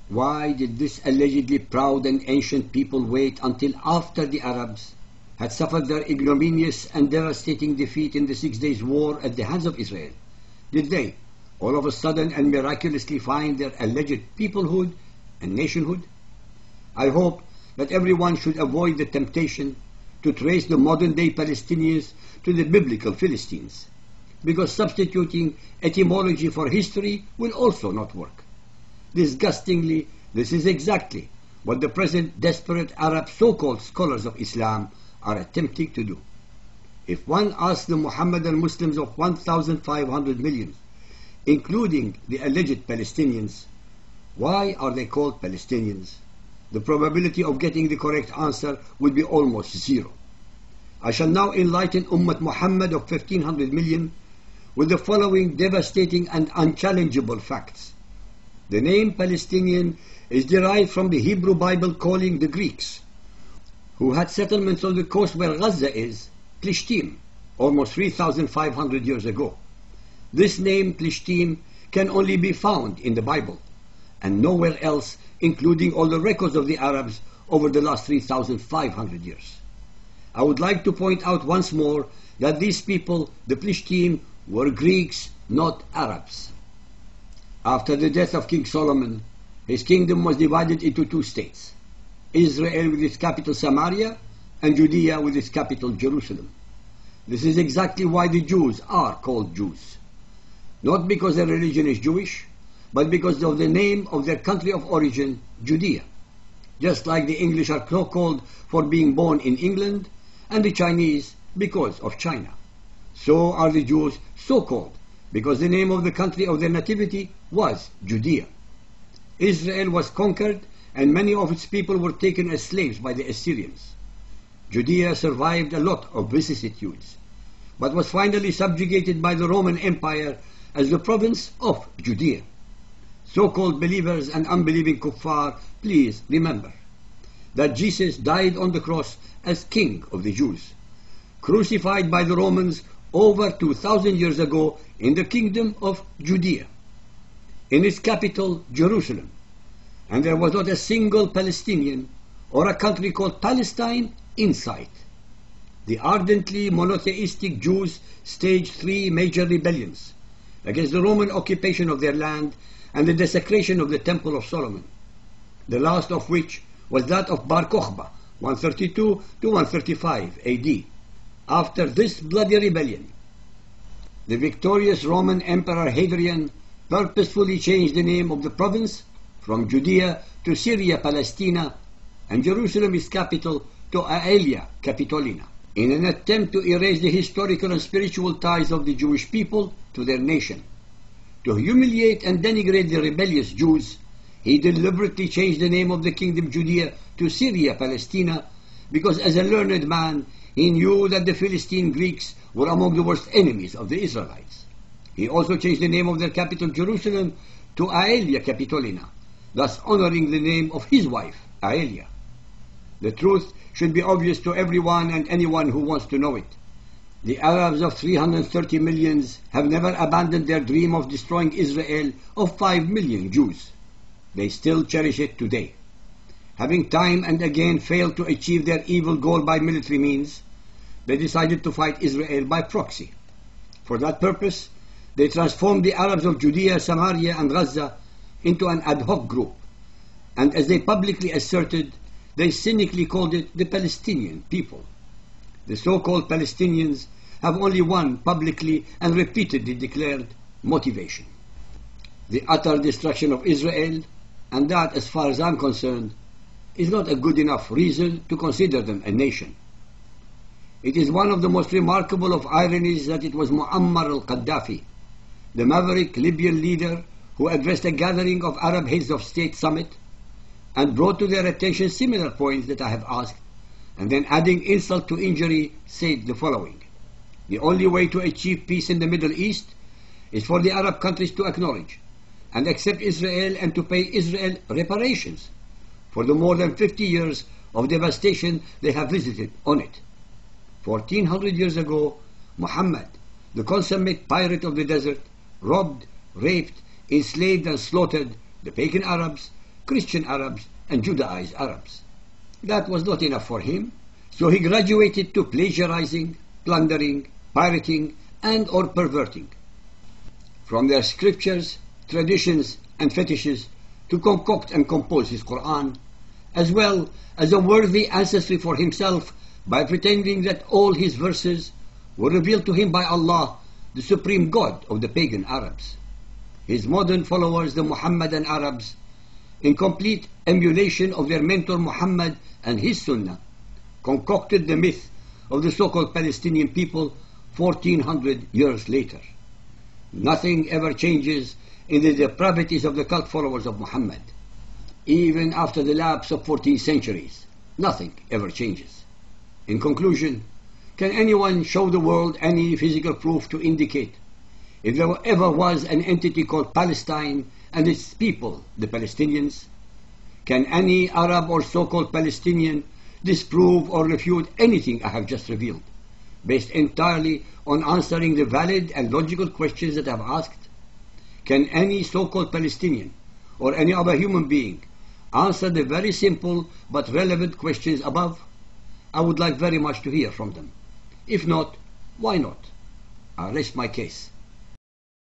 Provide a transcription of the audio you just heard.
Why did this allegedly proud and ancient people wait until after the Arabs had suffered their ignominious and devastating defeat in the 6 Days' War at the hands of Israel? Did they, all of a sudden and miraculously, find their alleged peoplehood and nationhood? I hope that everyone should avoid the temptation to trace the modern-day Palestinians to the biblical Philistines, because substituting etymology for history will also not work. Disgustingly, this is exactly what the present desperate Arab so-called scholars of Islam are attempting to do. If one asks the Muhammadan Muslims of 1,500 million, including the alleged Palestinians, why are they called Palestinians, the probability of getting the correct answer would be almost zero. I shall now enlighten Ummah Muhammad of 1,500 million with the following devastating and unchallengeable facts. The name Palestinian is derived from the Hebrew Bible calling the Greeks, who had settlements on the coast where Gaza is, Plishtim, almost 3,500 years ago. This name, Plishtim, can only be found in the Bible, and nowhere else, including all the records of the Arabs over the last 3,500 years. I would like to point out once more that these people, the Plishtim, were Greeks, not Arabs. After the death of King Solomon, his kingdom was divided into two states, Israel with its capital Samaria, and Judea with its capital Jerusalem. This is exactly why the Jews are called Jews. Not because their religion is Jewish, but because of the name of their country of origin, Judea. Just like the English are so-called for being born in England, and the Chinese because of China. So are the Jews so-called because the name of the country of their nativity was Judea. Israel was conquered, and many of its people were taken as slaves by the Assyrians. Judea survived a lot of vicissitudes, but was finally subjugated by the Roman Empire as the province of Judea. So-called believers and unbelieving kuffar, please remember that Jesus died on the cross as King of the Jews, crucified by the Romans over 2,000 years ago in the kingdom of Judea, in its capital Jerusalem, and there was not a single Palestinian or a country called Palestine in sight. The ardently monotheistic Jews staged 3 major rebellions against the Roman occupation of their land and the desecration of the Temple of Solomon, the last of which was that of Bar Kokhba, 132 to 135 AD. After this bloody rebellion, the victorious Roman Emperor Hadrian purposefully changed the name of the province from Judea to Syria Palestina, and Jerusalem, its capital, to Aelia Capitolina, in an attempt to erase the historical and spiritual ties of the Jewish people to their nation. To humiliate and denigrate the rebellious Jews, he deliberately changed the name of the kingdom Judea to Syria Palestina, because as a learned man, he knew that the Philistine Greeks were among the worst enemies of the Israelites. He also changed the name of their capital Jerusalem to Aelia Capitolina, thus honoring the name of his wife, Aelia. The truth should be obvious to everyone and anyone who wants to know it. The Arabs of 330 millions have never abandoned their dream of destroying Israel of 5 million Jews. They still cherish it today. Having time and again failed to achieve their evil goal by military means, they decided to fight Israel by proxy. For that purpose, they transformed the Arabs of Judea, Samaria, and Gaza into an ad hoc group, and as they publicly asserted, they cynically called it the Palestinian people. The so-called Palestinians have only one publicly and repeatedly declared motivation: the utter destruction of Israel, and that, as far as I'm concerned, is not a good enough reason to consider them a nation. It is one of the most remarkable of ironies that it was Muammar al-Gaddafi, the maverick Libyan leader, who addressed a gathering of Arab heads of state summit and brought to their attention similar points that I have asked, and then adding insult to injury, said the following: the only way to achieve peace in the Middle East is for the Arab countries to acknowledge and accept Israel and to pay Israel reparations for the more than 50 years of devastation they have visited on it. 1400 years ago, Muhammad, the consummate pirate of the desert, robbed, raped, enslaved and slaughtered the pagan Arabs, Christian Arabs and Judaized Arabs. That was not enough for him, so he graduated to plagiarizing, plundering, pirating, and or perverting. From their scriptures, traditions, and fetishes to concoct and compose his Quran, as well as a worthy ancestry for himself by pretending that all his verses were revealed to him by Allah, the supreme God of the pagan Arabs. His modern followers, the Muhammadan Arabs, in complete emulation of their mentor Muhammad and his Sunnah, concocted the myth of the so-called Palestinian people 1400 years later. Nothing ever changes in the depravities of the cult followers of Muhammad. Even after the lapse of 14 centuries, nothing ever changes. In conclusion, can anyone show the world any physical proof to indicate if there ever was an entity called Palestine and its people, the Palestinians? Can any Arab or so-called Palestinian disprove or refute anything I have just revealed, based entirely on answering the valid and logical questions that I have asked? Can any so-called Palestinian or any other human being answer the very simple but relevant questions above? I would like very much to hear from them. If not, why not? I rest my case.